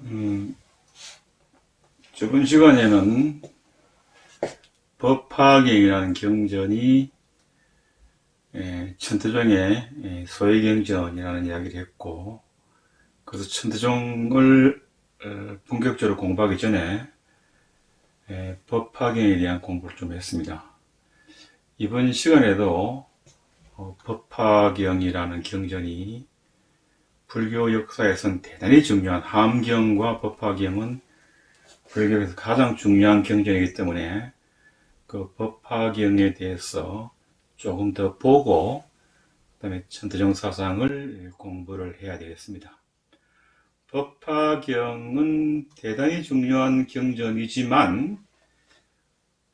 음, 저번 시간에는 법화경이라는 경전이 천태종의 소외경전이라는 이야기를 했고, 그래서 천태종을 본격적으로 공부하기 전에 법화경에 대한 공부를 좀 했습니다. 이번 시간에도 법화경이라는 경전이 불교 역사에선 대단히 중요한, 함경과 법화경은 불교에서 가장 중요한 경전이기 때문에 그 법화경에 대해서 조금 더 보고 그다음에 천태종 사상을 공부를 해야 되겠습니다. 법화경은 대단히 중요한 경전이지만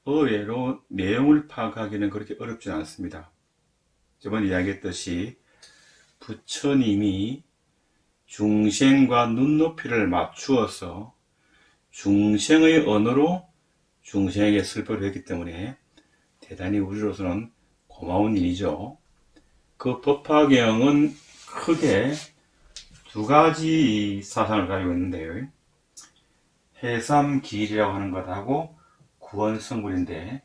의외로 내용을 파악하기는 그렇게 어렵지 않습니다. 저번에 이야기했듯이 부처님이 중생과 눈높이를 맞추어서 중생의 언어로 중생에게 설법을 했기 때문에 대단히 우리로서는 고마운 일이죠. 그 법화경은 크게 두 가지 사상을 가지고 있는데요. 해삼기일이라고 하는 것하고 구원성불인데,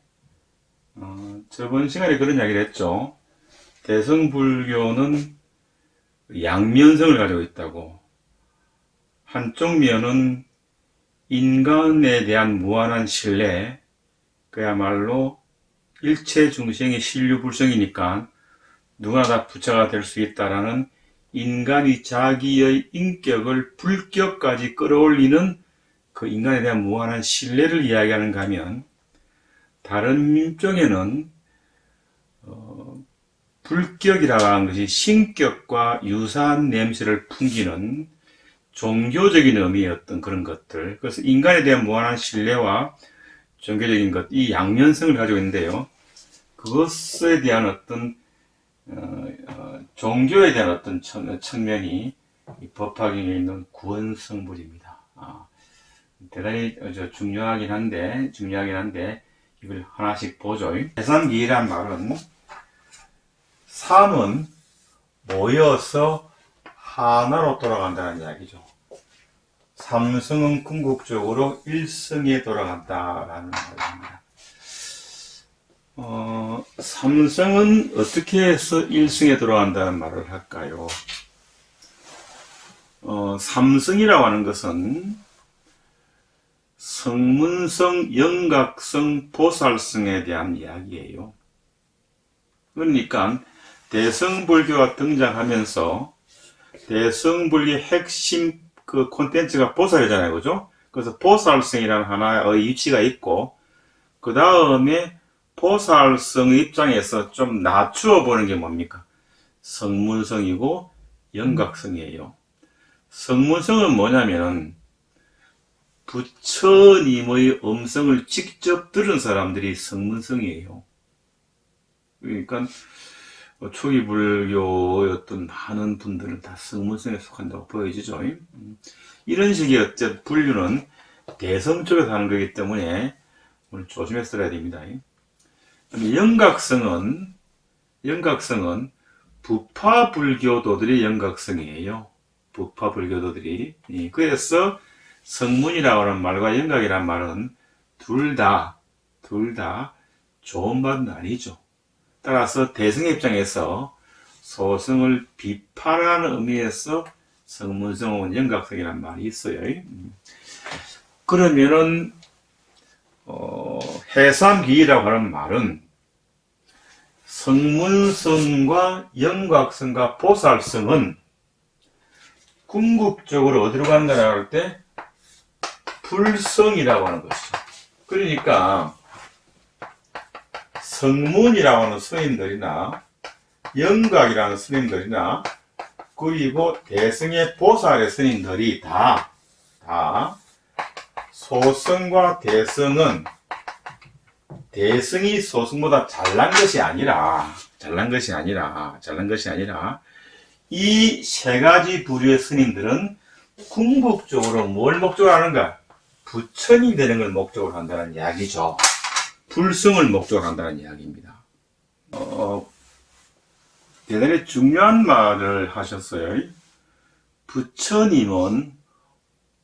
저번 시간에 그런 이야기를 했죠. 대성불교는 양면성을 가지고 있다고. 한쪽 면은 인간에 대한 무한한 신뢰, 그야말로 일체 중생의 신류불성이니까 누구나 다 부처가 될 수 있다라는 인간이 자기의 인격을 불격까지 끌어올리는 그 인간에 대한 무한한 신뢰를 이야기하는가 하면, 다른 민족에는 불격이라고 하는 것이 신격과 유사한 냄새를 풍기는 종교적인 의미의 어떤 그런 것들, 그래서 인간에 대한 무한한 신뢰와 종교적인 것, 이 양면성을 가지고 있는데요. 그것에 대한 어떤 종교에 대한 어떤 측면이 이 법화경에 있는 구원성불입니다. 대단히 중요하긴 한데 이걸 하나씩 보죠. 해삼기이란 말은, 삼은 모여서 하나로 돌아간다는 이야기죠. 삼성은 궁극적으로 일성에 돌아간다라는 말입니다. 삼성은 어떻게 해서 일성에 돌아간다는 말을 할까요? 삼성이라고 하는 것은 성문성, 영각성, 보살성에 대한 이야기예요. 그러니까 대성불교가 등장하면서 대성불교의 핵심 그 콘텐츠가 보살이잖아요, 그죠? 그래서 보살성이라는 하나의 위치가 있고, 그 다음에 보살성의 입장에서 좀 낮추어 보는 게 뭡니까? 성문성이고 영각성이에요. 성문성은 뭐냐면 부처님의 음성을 직접 들은 사람들이 성문성이에요. 그러니까 초기 불교의 어떤 많은 분들은 다 성문성에 속한다고 보여지죠. 이런 식의 어쨌든 분류는 대성 쪽에서 하는 거기 때문에 오늘 조심해서 들어야 됩니다. 영각성은 부파 불교도들의 영각성이에요. 부파 불교도들이. 그래서 성문이라고 하는 말과 영각이라는 말은 둘 다 좋은 말은 아니죠. 따라서 대성의 입장에서 소성을 비판하는 의미에서 성문성은 영각성이라는 말이 있어요. 그러면은 해삼기이라고 하는 말은 성문성과 영각성과 보살성은 궁극적으로 어디로 간다라고 할 때 불성이라고 하는 것이죠. 그러니까 성문이라고 하는 스님들이나 영각이라는 스님들이나 그리고 대성의 보살의 스님들이 다 소성과 대성이 소성보다 잘난 것이 아니라 이 세 가지 부류의 스님들은 궁극적으로 뭘 목적으로 하는가? 부처님 되는 걸 목적으로 한다는 이야기죠. 불성을 목적으로 한다는 이야기입니다. 대단히 중요한 말을 하셨어요. 부처님은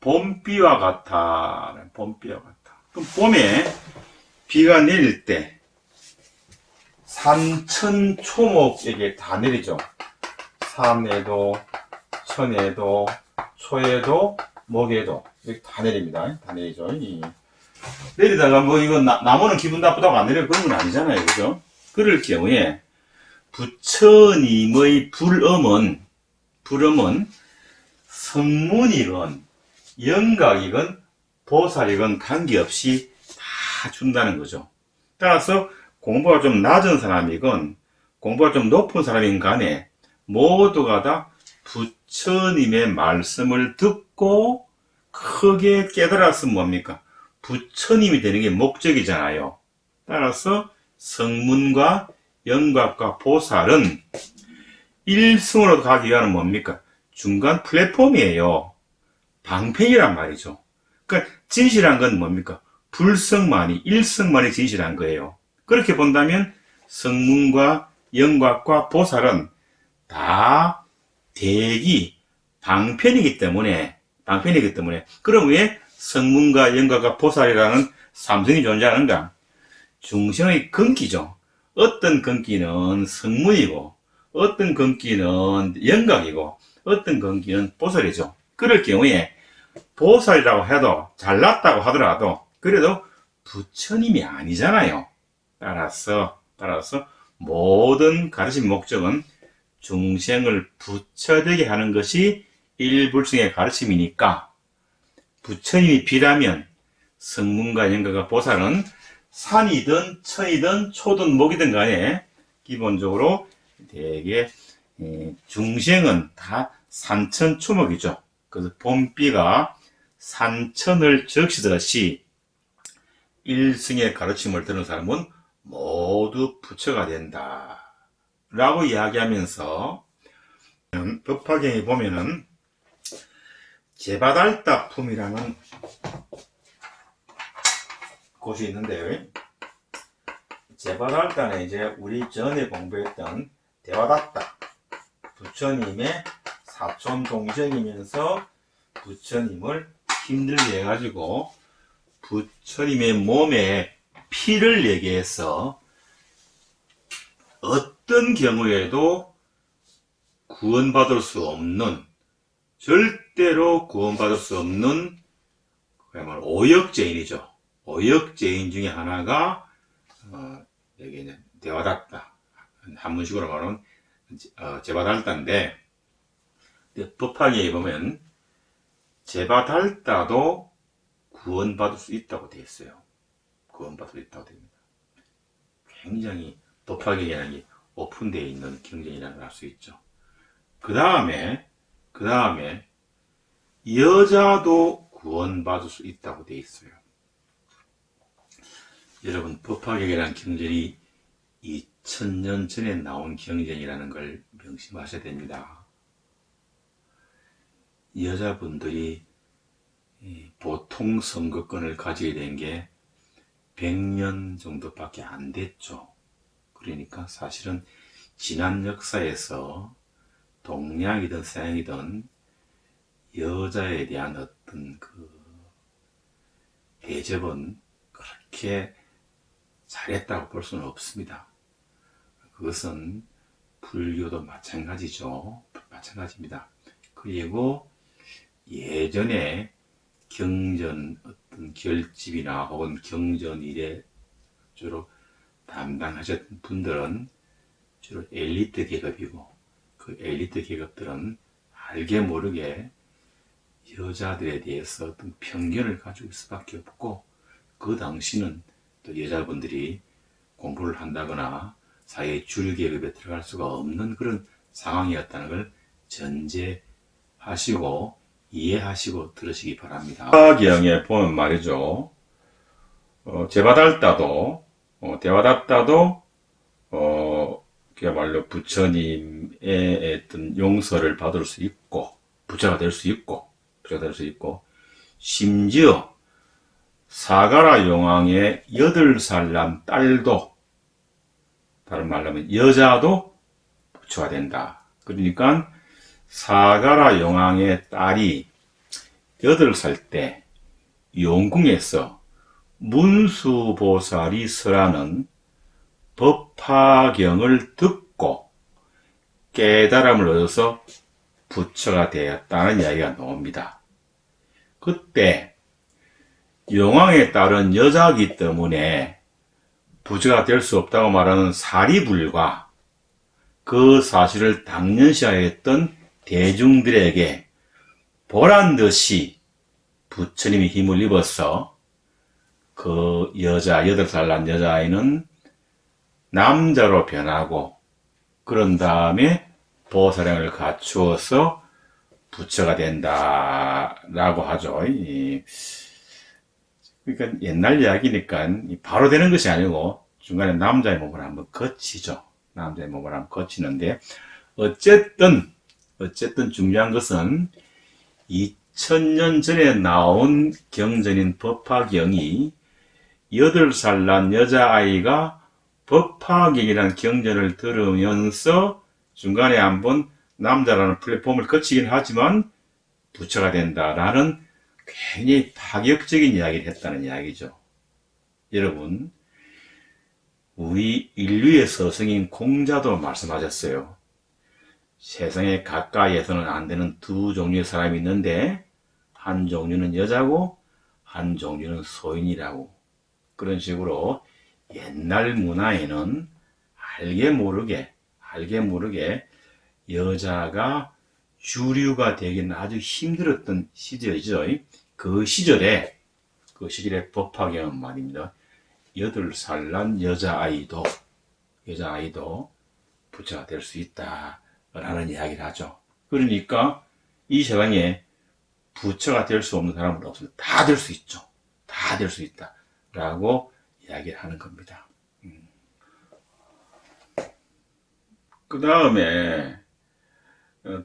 봄비와 같아. 봄비와 같아. 그럼 봄에 비가 내릴 때 산천 초목에게 다 내리죠. 산에도, 천에도, 초에도, 목에도 이렇게 다 내립니다. 다 내리죠. 내리다가 뭐 이거 나무는 기분 나쁘다고 안 내려 그런 건 아니잖아요. 그죠? 그럴 경우에 부처님의 불엄은 성문이건 영각이건 보살이건 관계없이 다 준다는 거죠. 따라서 공부가 좀 낮은 사람이건 공부가 좀 높은 사람인 간에 모두가 다 부처님의 말씀을 듣고 크게 깨달았으면 뭡니까? 부처님이 되는 게 목적이잖아요. 따라서 성문과 영각과 보살은 일승으로 가기 위한 뭡니까? 중간 플랫폼이에요. 방편이란 말이죠. 그러니까 진실한 건 뭡니까? 불성만이, 일성만이 진실한 거예요. 그렇게 본다면 성문과 영각과 보살은 다 대기, 방편이기 때문에 그럼 왜 성문과 영각과 보살이라는 삼성이 존재하는가? 중생의根기죠. 어떤根기는 성문이고 어떤根기는 영각이고 어떤根기는 보살이죠. 그럴 경우에 보살이라고 해도 잘났다고 하더라도 그래도 부처님이 아니잖아요. 따라서 모든 가르침 목적은 중생을 부처되게 하는 것이 일불성의 가르침이니까 부처님이 비라면 성문과 영각과 보살은 산이든 천이든 초든 목이든 간에 기본적으로 되게 중생은 다 산천초목이죠. 그래서 봄비가 산천을 적시듯이 일승의 가르침을 들은 사람은 모두 부처가 된다 라고 이야기하면서 법화경에 보면은 제바달다품이라는 곳이 있는데요. 제바달다는 이제 우리 전에 공부했던 대화다tta 부처님의 사촌 동생이면서 부처님을 힘들게 해가지고 부처님의 몸에 피를 내게 해서 어떤 경우에도 구원받을 수 없는, 절대로 구원받을 수 없는 그야말로 오역죄인이죠. 오역죄인 중에 하나가 여기는 대화다tta, 한문식으로 말하면 제바달다인데 법화기에 보면 제바달다도 구원받을 수 있다고 되어 있어요. 구원받을 수 있다고 됩니다. 굉장히 법화경이라는 게 오픈되어 있는 경전이라는 걸 알 수 있죠. 그 다음에 여자도 구원받을 수 있다고 되어 있어요. 여러분, 법화경이라는 경전이 2000년 전에 나온 경전이라는 걸 명심하셔야 됩니다. 여자분들이 보통 선거권을 가지게 된 게 100년 정도밖에 안 됐죠. 그러니까 사실은 지난 역사에서 동양이든 서양이든 여자에 대한 어떤 그 대접은 그렇게 잘했다고 볼 수는 없습니다. 그것은 불교도 마찬가지죠. 마찬가지입니다. 그리고 예전에 경전 어떤 결집이나 혹은 경전 일에 주로 담당하셨던 분들은 주로 엘리트 계급이고 그 엘리트 계급들은 알게 모르게 여자들에 대해서 어떤 편견을 가지고 있을 수밖에 없고 그 당시는 또 여자분들이 공부를 한다거나 사회의 주류 계급에 들어갈 수가 없는 그런 상황이었다는 걸 전제하시고 이해하시고 들으시기 바랍니다. 법화경에 보면 말이죠. 제바달다도 대화다tta도 그야말로 부처님의 어떤 용서를 받을 수 있고 부처가 될 수 있고 심지어 사가라 용왕의 8살 난 딸도 다른 말로 하면 여자도 부처가 된다. 그러니까 사가라 용왕의 딸이 8살 때 용궁에서 문수보살이 설하는 법화경을 듣고 깨달음을 얻어서 부처가 되었다는 이야기가 나옵니다. 그때 영왕에 따른 여자이기 때문에 부처가 될 수 없다고 말하는 사리불과 그 사실을 당연시하였던 대중들에게 보란듯이 부처님이 힘을 입어서 그 여자, 8살 난 여자아이는 남자로 변하고, 그런 다음에 보살행을 갖추어서 부처가 된다라고 하죠. 그러니까 옛날 이야기니까 바로 되는 것이 아니고 중간에 남자의 몸을 한번 거치죠. 남자의 몸을 한번 거치는데, 어쨌든 중요한 것은 2000년 전에 나온 경전인 법화경이 8살 난 여자아이가 법화경이라는 경전을 들으면서 중간에 한번 남자라는 플랫폼을 거치긴 하지만 부처가 된다라는 굉장히 파격적인 이야기를 했다는 이야기죠. 여러분, 우리 인류의 스승인 공자도 말씀하셨어요. 세상에 가까이에서는 안 되는 두 종류의 사람이 있는데 한 종류는 여자고 한 종류는 소인이라고. 그런 식으로 옛날 문화에는 알게 모르게 여자가 주류가 되기는 아주 힘들었던 시절이죠. 그 시절에 법화경은 말입니다. 8살 난 여자아이도 부처가 될 수 있다라는 이야기를 하죠. 그러니까 이 세상에 부처가 될 수 없는 사람은 없습니다. 다 될 수 있죠. 다 될 수 있다 라고 이야기를 하는 겁니다. 그 다음에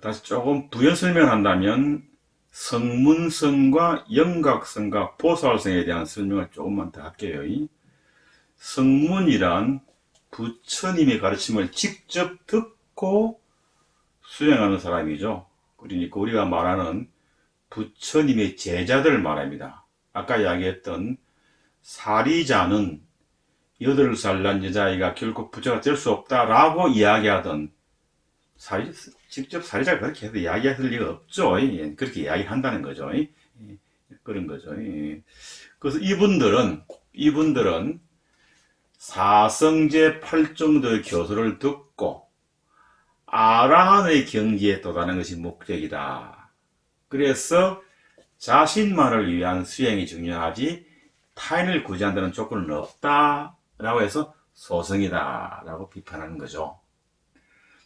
다시 조금 부연 설명한다면 성문성과 영각성과 보살성에 대한 설명을 조금만 더 할게요. 성문이란 부처님의 가르침을 직접 듣고 수행하는 사람이죠. 그러니까 우리가 말하는 부처님의 제자들을 말합니다. 아까 이야기했던 사리자는 8살 난 여자아이가 결국 부처가 될 수 없다라고 이야기하던 직접 사리자가 그렇게 해서 이야기할 리가 없죠. 그렇게 이야기한다는 거죠. 그런 거죠. 그래서 이분들은 사성제 8정도의 교수를 듣고 아라한의 경지에 도달하는 것이 목적이다. 그래서 자신만을 위한 수행이 중요하지 타인을 구제한다는 조건은 없다라고 해서 소성이다라고 비판하는 거죠.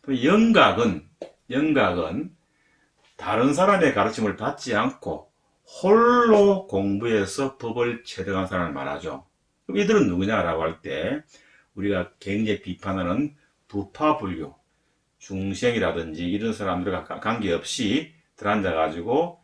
또 영각은 다른 사람의 가르침을 받지 않고 홀로 공부해서 법을 체득한 사람을 말하죠. 그럼 이들은 누구냐라고 할 때 우리가 굉장히 비판하는 부파불교, 중생이라든지 이런 사람들과 관계없이 들어앉아가지고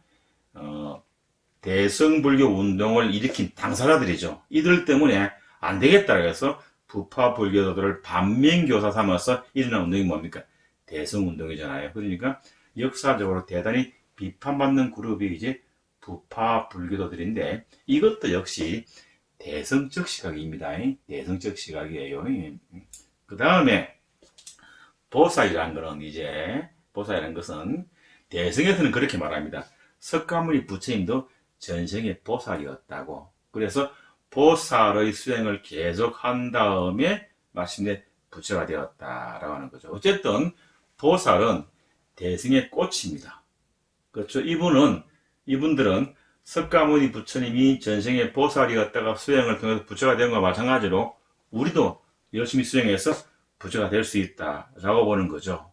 대성불교 운동을 일으킨 당사자들이죠. 이들 때문에 안 되겠다고 해서 부파불교도들을 반면교사 삼아서 일어난 운동이 뭡니까? 대성운동이잖아요. 그러니까 역사적으로 대단히 비판받는 그룹이 이제 부파불교도들인데 이것도 역시 대성적 시각입니다. 대성적 시각이에요. 그 다음에 보살이라는 것은 대성에서는 그렇게 말합니다. 석가모니 부처님도 전생에 보살이었다고. 그래서 보살의 수행을 계속한 다음에 마침내 부처가 되었다라고 하는 거죠. 어쨌든 보살은 대승의 꽃입니다. 그렇죠. 이분들은 석가모니 부처님이 전생에 보살이었다가 수행을 통해서 부처가 된 것과 마찬가지로 우리도 열심히 수행해서 부처가 될 수 있다라고 보는 거죠.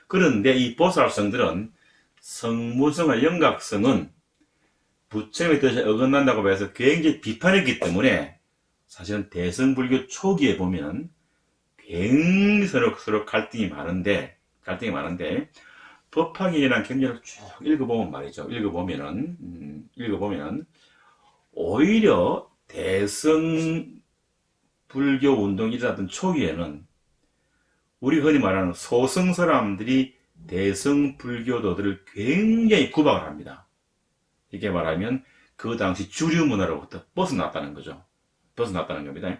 그런데 이 보살성들은 성무성과 영각성은 부처님의 뜻에 어긋난다고 해서 굉장히 비판했기 때문에 사실은 대성불교 초기에 보면 굉장히 서로 갈등이 많은데 법화경이라는 경전을 쭉 읽어보면 말이죠. 읽어보면은 오히려 대성불교 운동이 일어났던 초기에는 우리 흔히 말하는 소성 사람들이 대성불교도들을 굉장히 구박을 합니다. 이게 말하면 그 당시 주류 문화로부터 벗어났다는 거죠. 벗어났다는 겁니다.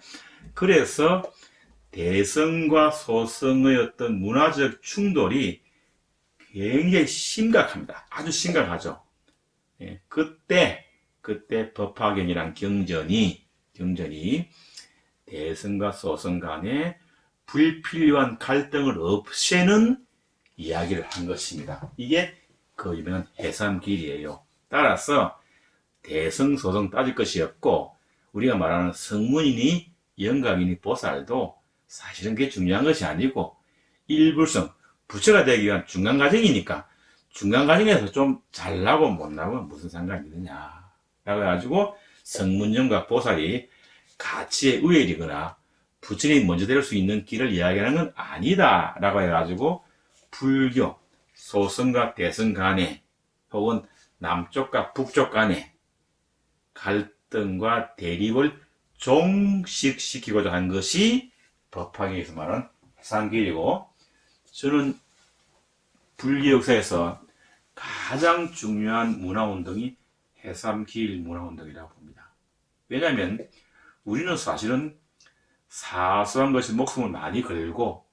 그래서 대성과 소성의 어떤 문화적 충돌이 굉장히 심각합니다. 아주 심각하죠. 예, 그때 법화경이란 경전이 대성과 소성 간의 불필요한 갈등을 없애는 이야기를 한 것입니다. 이게 그 유명한 해삼길이에요. 따라서 대성, 소성 따질 것이 없고 우리가 말하는 성문이니 영각이니 보살도 사실은 그게 중요한 것이 아니고 일불성, 부처가 되기 위한 중간 과정이니까 중간 과정에서 좀 잘나고 못나고 무슨 상관이 있느냐 라고 해가지고 성문영각 보살이 가치의 우열이거나 부처님이 먼저 될 수 있는 길을 이야기하는 건 아니다 라고 해가지고 불교, 소성과 대성 간에 혹은 남쪽과 북쪽 간에 갈등과 대립을 종식시키고자 한 것이 법화경에서 말하는 해삼길이고, 저는 불교 역사에서 가장 중요한 문화운동이 해삼길 문화운동이라고 봅니다. 왜냐하면 우리는 사실은 사소한 것이 목숨을 많이 걸고,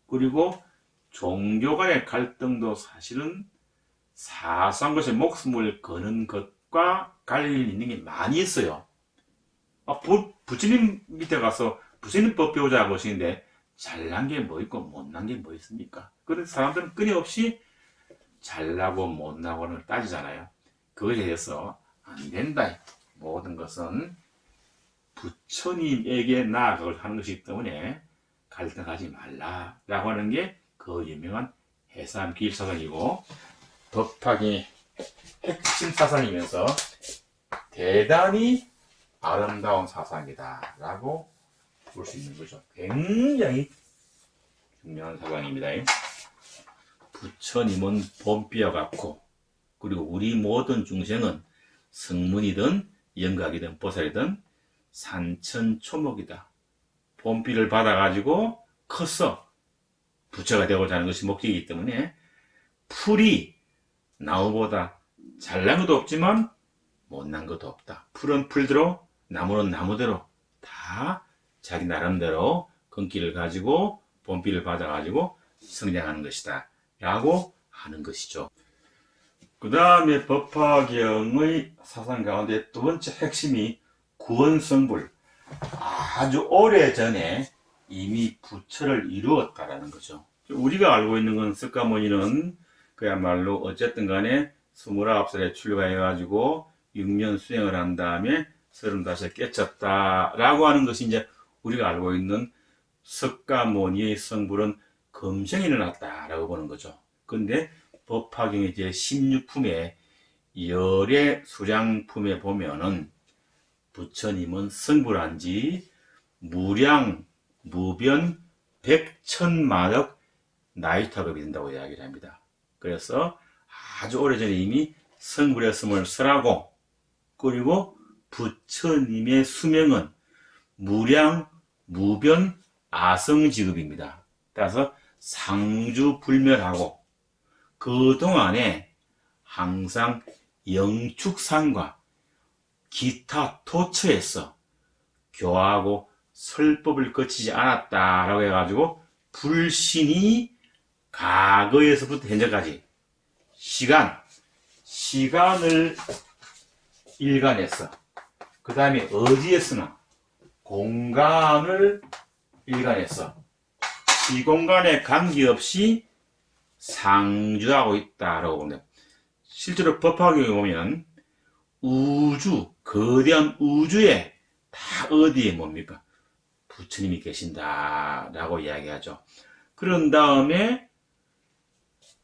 그리고 종교 간의 갈등도 사실은 사소한 것에 목숨을 거는 것과 관련이 있는 게 많이 있어요. 부처님 밑에 가서 부처님 법 배우자 하고 오시는데 잘난 게 뭐 있고 못난 게 뭐 있습니까? 그래서 사람들은 끊임없이 잘나고 못나고를 따지잖아요. 그것에 대해서 안 된다. 모든 것은 부처님에게 나아가고 하는 것이기 때문에 갈등하지 말라라고 하는 게 그 유명한 해삼길 사상이고, 법화경의 핵심 사상이면서 대단히 아름다운 사상이다 라고 볼 수 있는 거죠. 굉장히 중요한 사상입니다. 부처님은 봄비와 같고, 그리고 우리 모든 중생은 성문이든 영각이든 보살이든 산천초목이다. 봄비를 받아가지고 커서 부처가 되고자 하는 것이 목적이기 때문에 풀이 나무보다 잘난 것도 없지만 못난 것도 없다. 풀은 풀대로, 나무는 나무대로 다 자기 나름대로根기를 가지고 봄비를 받아가지고 성장하는 것이다 라고 하는 것이죠. 그 다음에 법화경의 사상 가운데 두 번째 핵심이 구원성불. 아주 오래전에 이미 부처를 이루었다라는 거죠. 우리가 알고 있는 건 석가모니는 그야말로 어쨌든 간에 29살에 출가해가지고 6년 수행을 한 다음에 35에 깨쳤다라고 하는 것이 이제 우리가 알고 있는 석가모니의 성불은 금생에 일어났다라고 보는 거죠. 근데 법화경의 제 16품에 열의 수량품에 보면은 부처님은 성불한 지 무량, 무변, 백천만억 나이타급이 된다고 이야기를 합니다. 그래서 아주 오래전에 이미 성불했음을 설하고, 그리고 부처님의 수명은 무량, 무변, 아성지급입니다. 따라서 상주불멸하고 그동안에 항상 영축상과 기타 토처에서 교하고 설법을 거치지 않았다라고 해가지고 불신이 과거에서부터 현재까지 시간을 일관했어. 그 다음에 어디에서나 공간을 일관했어. 시공간에 관계없이 상주하고 있다라고 봅니다. 실제로 법화경에 보면 우주, 거대한 우주에 다 어디에 뭡니까? 부처님이 계신다라고 이야기하죠. 그런 다음에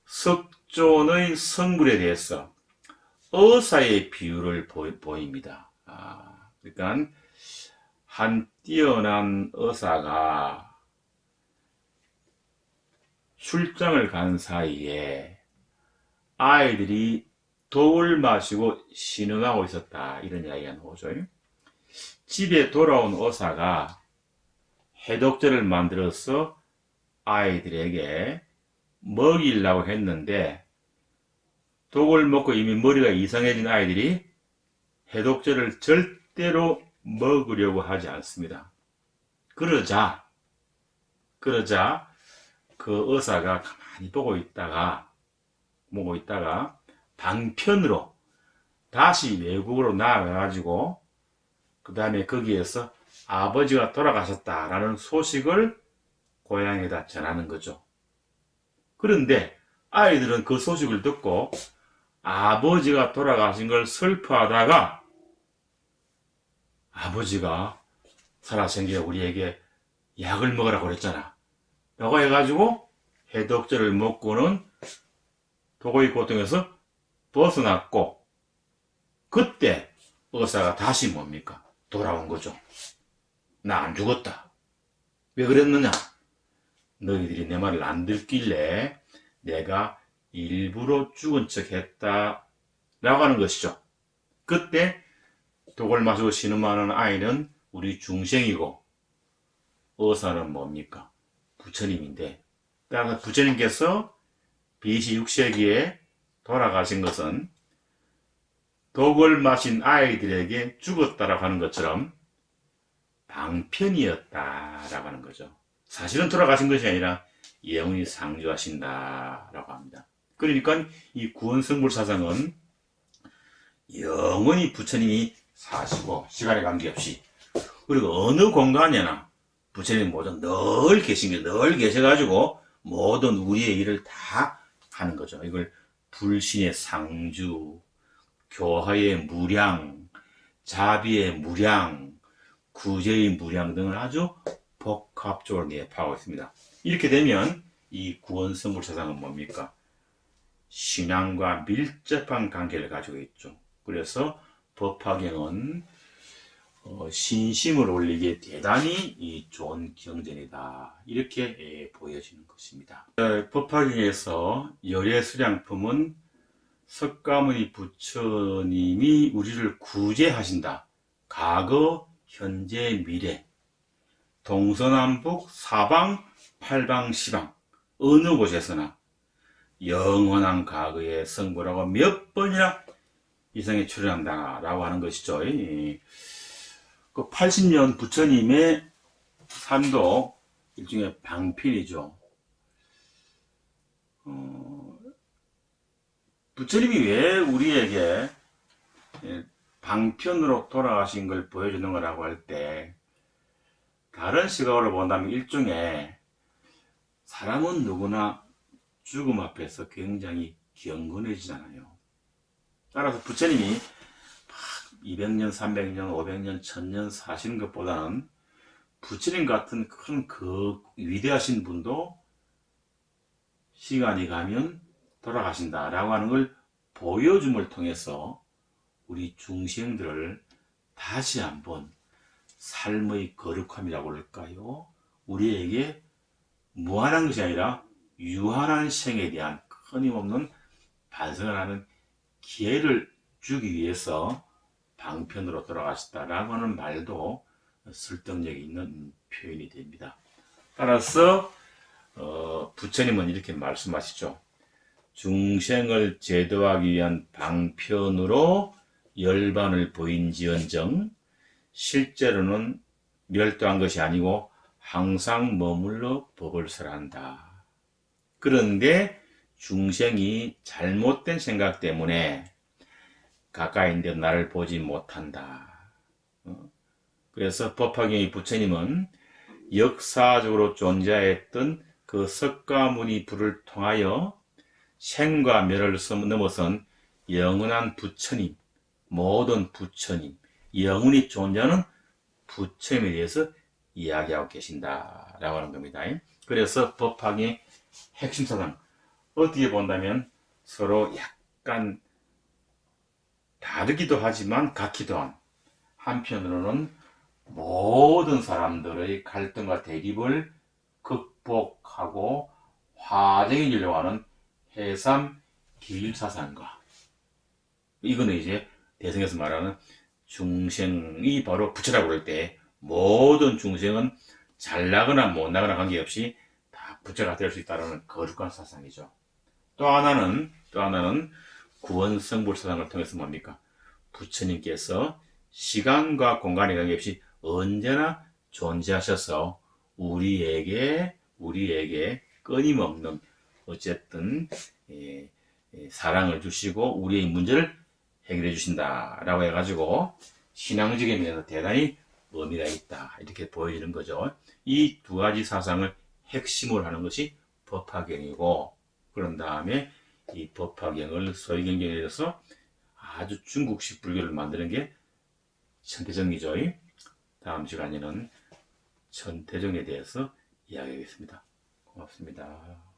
석존의 성불에 대해서 어사의 비유를 보입니다. 그러니까 한 뛰어난 어사가 출장을 간 사이에 아이들이 독을 마시고 신음하고 있었다, 이런 이야기가 나오죠. 집에 돌아온 어사가 해독제를 만들어서 아이들에게 먹이려고 했는데 독을 먹고 이미 머리가 이상해진 아이들이 해독제를 절대로 먹으려고 하지 않습니다. 그러자 그 의사가 가만히 보고 있다가 방편으로 다시 외국으로 나아가가지고 그 다음에 거기에서 아버지가 돌아가셨다라는 소식을 고향에다 전하는 거죠. 그런데 아이들은 그 소식을 듣고 아버지가 돌아가신 걸 슬퍼하다가 아버지가 살아생겨 우리에게 약을 먹으라고 그랬잖아 라고 해가지고 해독제를 먹고는 독의 고통에서 벗어났고, 그때 의사가 다시 뭡니까? 돌아온 거죠. 나 안 죽었다. 왜 그랬느냐? 너희들이 내 말을 안 듣길래 내가 일부러 죽은 척 했다 라고 하는 것이죠. 그때 독을 마시고 신음하는 아이는 우리 중생이고, 의사는 뭡니까? 부처님인데, 따라서 부처님께서 BC 6세기에 돌아가신 것은 독을 마신 아이들에게 죽었다라고 하는 것처럼 방편이었다라고 하는 거죠. 사실은 돌아가신 것이 아니라 영원히 상주하신다라고 합니다. 그러니까 이 구원성불 사상은 영원히 부처님이 사시고 시간에 관계없이, 그리고 어느 공간에나 부처님 모두 늘 계신 게, 늘 계셔가지고 모든 우리의 일을 다 하는 거죠. 이걸 불신의 상주, 교화의 무량, 자비의 무량, 구제의 무량 등을 아주 복합적으로 내포하고 있습니다. 이렇게 되면 이 구원성불 사상은 뭡니까? 신앙과 밀접한 관계를 가지고 있죠. 그래서 법화경은 신심을 올리기에 대단히 좋은 경전이다, 이렇게 보여지는 것입니다. 법화경에서 열애수량품은 석가모니 부처님이 우리를 구제하신다. 과거, 현재, 미래, 동서남북, 사방, 팔방, 시방, 어느 곳에서나 영원한 과거의 성부라고 몇 번이나 이상에 출연한다라고 하는 것이죠. 그 80년 부처님의 삶도 일종의 방편이죠. 부처님이 왜 우리에게 방편으로 돌아가신 걸 보여주는 거라고 할 때, 다른 시각으로 본다면 일종의, 사람은 누구나 죽음 앞에서 굉장히 경건해지잖아요. 따라서 부처님이 200년, 300년, 500년, 1000년 사시는 것보다는 부처님 같은 큰 그 위대하신 분도 시간이 가면 돌아가신다라고 하는 걸 보여줌을 통해서 우리 중생들을 다시 한번 삶의 거룩함이라고 할까요? 우리에게 무한한 것이 아니라 유한한 생에 대한 끊임없는 반성을 하는 기회를 주기 위해서 방편으로 돌아가셨다라고 하는 말도 설득력이 있는 표현이 됩니다. 따라서 부처님은 이렇게 말씀하시죠. 중생을 제도하기 위한 방편으로 열반을 보인지언정 실제로는 멸도한 것이 아니고 항상 머물러 법을 설한다. 그런데 중생이 잘못된 생각 때문에 가까이인데 나를 보지 못한다. 그래서 법화경의 부처님은 역사적으로 존재했던 그 석가모니 불을 통하여 생과 멸을 넘어선 영원한 부처님, 모든 부처님, 영원히 존재하는 부처님에 대해서 이야기하고 계신다라고 하는 겁니다. 그래서 법화경의 핵심 사상, 어떻게 본다면 서로 약간 다르기도 하지만 같기도 한, 한편으로는 모든 사람들의 갈등과 대립을 극복하고 화정해지려고 하는 해삼 길사상과, 이거는 이제 대승에서 말하는 중생이 바로 부처라고 그럴 때 모든 중생은 잘나거나 못나거나 관계없이 다 부처가 될 수 있다는 거룩한 사상이죠. 또 하나는 구원성불사상을 통해서 뭡니까? 부처님께서 시간과 공간에 관계없이 언제나 존재하셔서 우리에게 끊임없는 어쨌든 사랑을 주시고 우리의 문제를 해결해 주신다라고 해가지고 신앙적인 면에서 대단히 의미가 있다 이렇게 보여지는 거죠. 이 두 가지 사상을 핵심으로 하는 것이 법화경이고 그런 다음에 이 법화경을 소위경경에 대해서 아주 중국식 불교를 만드는 게 천태정이죠. 다음 시간에는 천태정에 대해서 이야기하겠습니다. 고맙습니다.